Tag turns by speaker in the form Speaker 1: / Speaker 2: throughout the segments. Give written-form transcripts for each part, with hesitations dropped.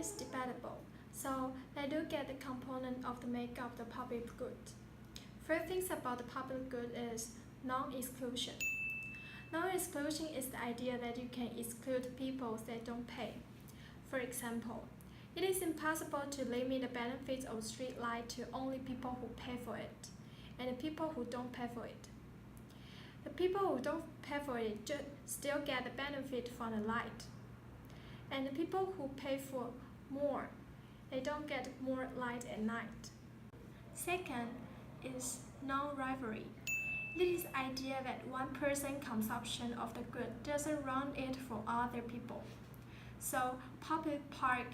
Speaker 1: is debatable, so let's look at the component of the make of the public good. First things about the public good is non-exclusion. Non-exclusion is the idea that you can exclude people that don't pay. For example, it is impossible to limit the benefits of street light to only people who pay for it, and the people who don't pay for it. The people who don't pay for it still get the benefit from the light. And the people who pay for more, they don't get more light at night. Second is non-rivalry. This is the idea that one person's consumption of the good doesn't run it for other people. So public park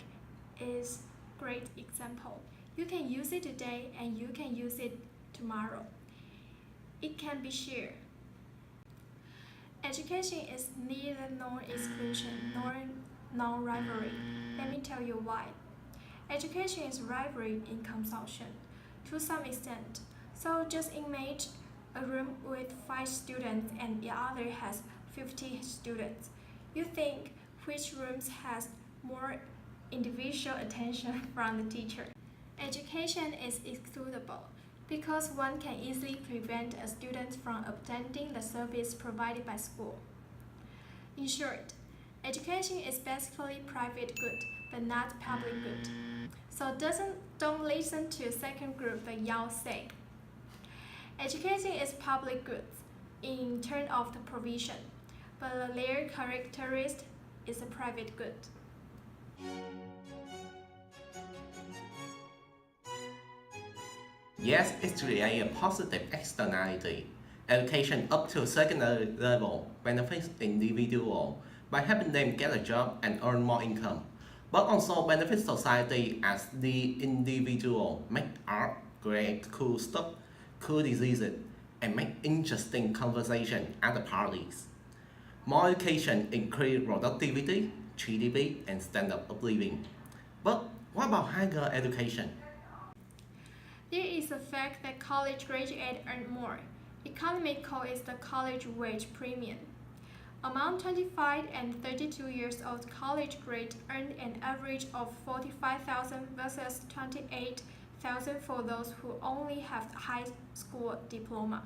Speaker 1: is a great example. You can use it today and you can use it tomorrow. It can be shared. Education is neither non-exclusion nor non-rivalry. Let me tell you why. Education is rivalry in consumption, to some extent. So just imagine a room with 5 students and the other has 50 students. You think which room has more individual attention from the teacher? Education is excludable because one can easily prevent a student from obtaining the service provided by school. In short, education is basically private good, but not public good. So don't listen to the second group that y'all say. Education is public good in terms of the provision, but their characteristic is a private good.
Speaker 2: Yes, it's really a positive externality. Education up to secondary level benefits individual by helping them get a job and earn more income, but also benefits society as the individual make art, create cool stuff, cool diseases, and make interesting conversation at the parties. More education increase productivity, GDP, and standard of living. But what about higher education?
Speaker 1: There is the fact that college graduates earn more. Economical is the college wage premium. Among 25 and 32 years old college grads earn an average of 45,000 versus 28,000 for those who only have a high school diploma.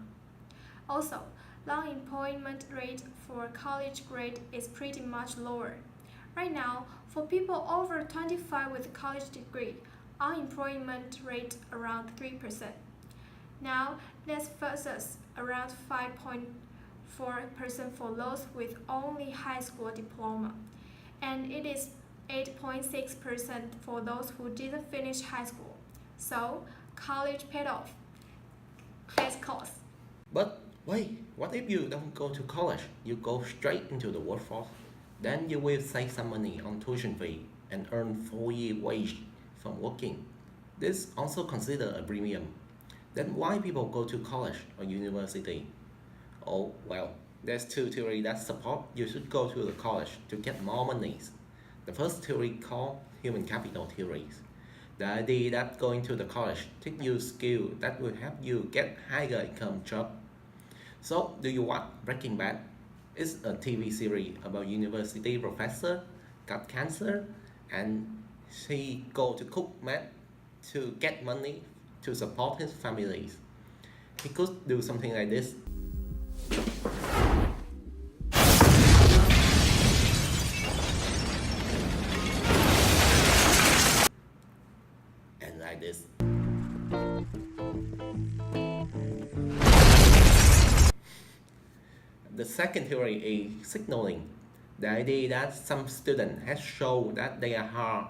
Speaker 1: Also, long employment rate for college grade is pretty much lower. Right now, for people over 25 with a college degree, unemployment rate around 3%. Now, that's versus around 5.4% for those with only high school diploma, and it is 8.6% for those who didn't finish high school. So, college paid off. Has cost.
Speaker 2: But wait, what if you don't go to college? You go straight into the workforce? Then you will save some money on tuition fee and earn 4-year wage from working. This also considered a premium. Then why people go to college or university? Oh well, there's 2 theories that support you should go to the college to get more money. The first theory called human capital theories. The idea that going to the college teach you skills that will help you get higher income job. So do you watch Breaking Bad? It's a TV series about university professor got cancer and he go to cook meth to get money to support his families. He could do something like this. And like this. The second theory is signaling. The idea that some students have shown that they are hard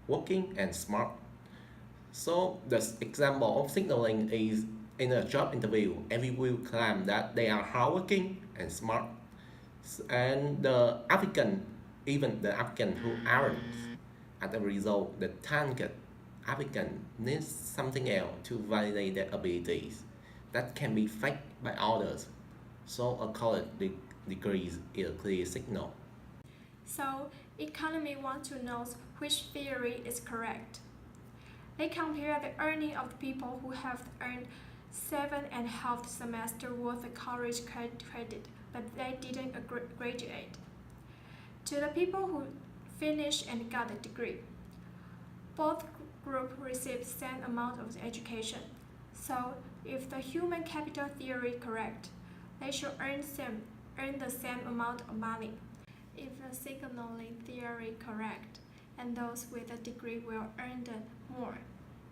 Speaker 2: working and smart. So the example of signaling is in a job interview, everyone will claim that they are hardworking and smart. And even the applicant who aren't. As a result, the target applicant needs something else to validate their abilities that can be faked by others. So a college degree is a clear signal.
Speaker 1: So, economy wants to know which theory is correct. They compare the earning of the people who have earned 7.5 semester worth of college credit, but they didn't graduate, to the people who finished and got a degree. Both groups receive the same amount of education. So, if the human capital theory correct, they should earn the same amount of money. If the signaling theory correct, and those with a degree will earn more,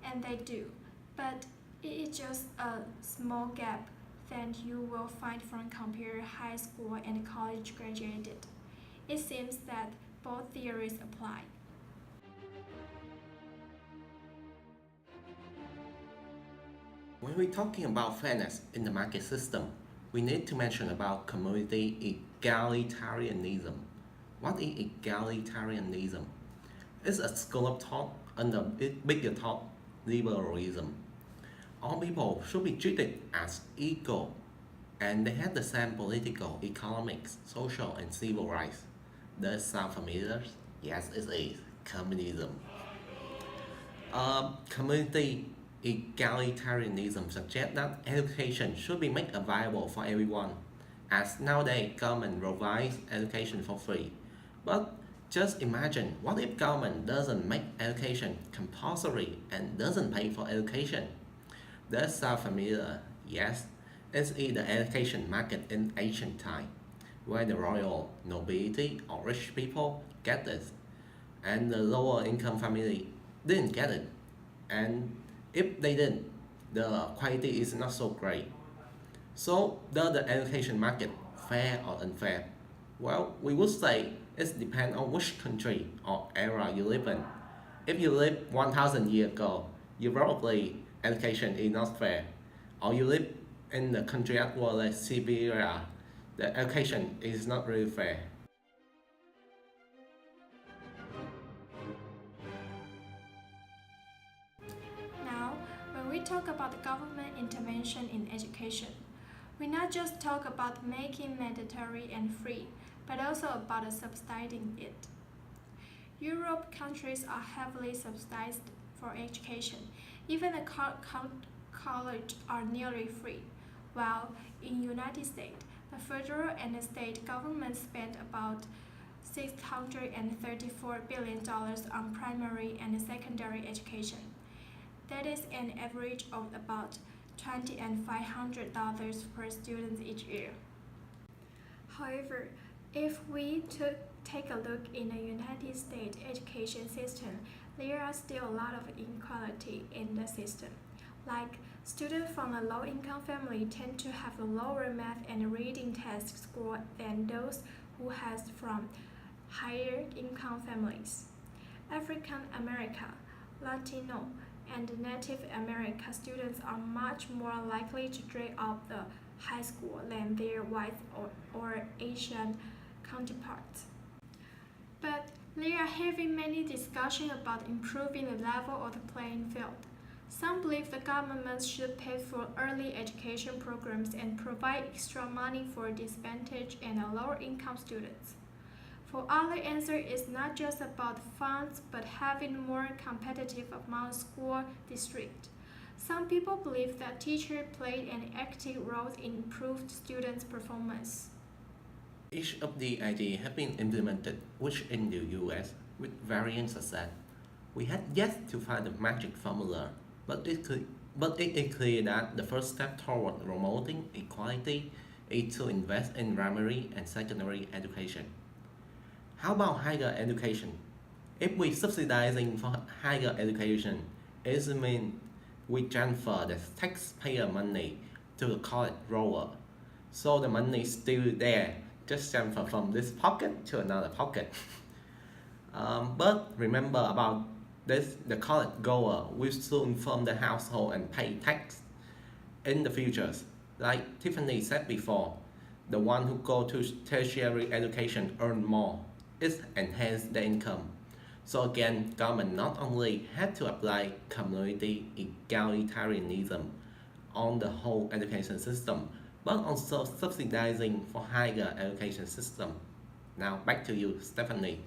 Speaker 1: and they do. But it is just a small gap that you will find from comparing high school and college graduated. It seems that both theories apply.
Speaker 2: When we're talking about fairness in the market system, we need to mention about community egalitarianism. What is egalitarianism? It's a school of thought under bigger thought, liberalism. All people should be treated as equal and they have the same political, economic, social, and civil rights. Does it sound familiar? Yes, it is. Communism. Community egalitarianism suggests that education should be made available for everyone, as nowadays government provides education for free. But just imagine what if government doesn't make education compulsory and doesn't pay for education? Does sound familiar? Yes, it's in the education market in ancient time, where the royal, nobility, or rich people get it, and the lower income family didn't get it. And if they didn't, the quality is not so great. So, does the education market fair or unfair? Well, we would say it depends on which country or era you live in. If you live 1000 years ago, you probably education is not fair. Or you live in the country as well like Siberia, the education is not really fair.
Speaker 1: Now, when we talk about government intervention in education, we not just talk about making mandatory and free, but also about subsidizing it. Europe countries are heavily subsidized for education. Even the college are nearly free, while in United States, the federal and the state government spend about $634 billion on primary and secondary education. That is an average of about $20 and $500 per student each year. However, if we take a look in the United States education system, there are still a lot of inequality in the system. Like, students from a low-income family tend to have a lower math and reading test score than those who has from higher income families. African American, Latino, and Native American students are much more likely to drop out the high school than their white or Asian counterparts. But there are having many discussions about improving the level of the playing field. Some believe the government should pay for early education programs and provide extra money for disadvantaged and lower income students. For other answer is not just about funds but having more competitive among school districts. Some people believe that teachers played an active role in improved students' performance.
Speaker 2: Each of the ideas have been implemented, which in the US, with varying success. We had yet to find the magic formula, but it is clear that the first step toward promoting equality is to invest in primary and secondary education. How about higher education? If we subsidizing for higher education, it means we transfer the taxpayer money to the college rower. So the money is still there, just transfer from this pocket to another pocket. But remember about this, the college goer will soon form the household and pay tax in the futures. Like Tiffany said before, the one who go to tertiary education earn more. It enhance their income. So again, government not only had to apply community egalitarianism on the whole education system, but also subsidizing for higher education system. Now back to you, Stephanie.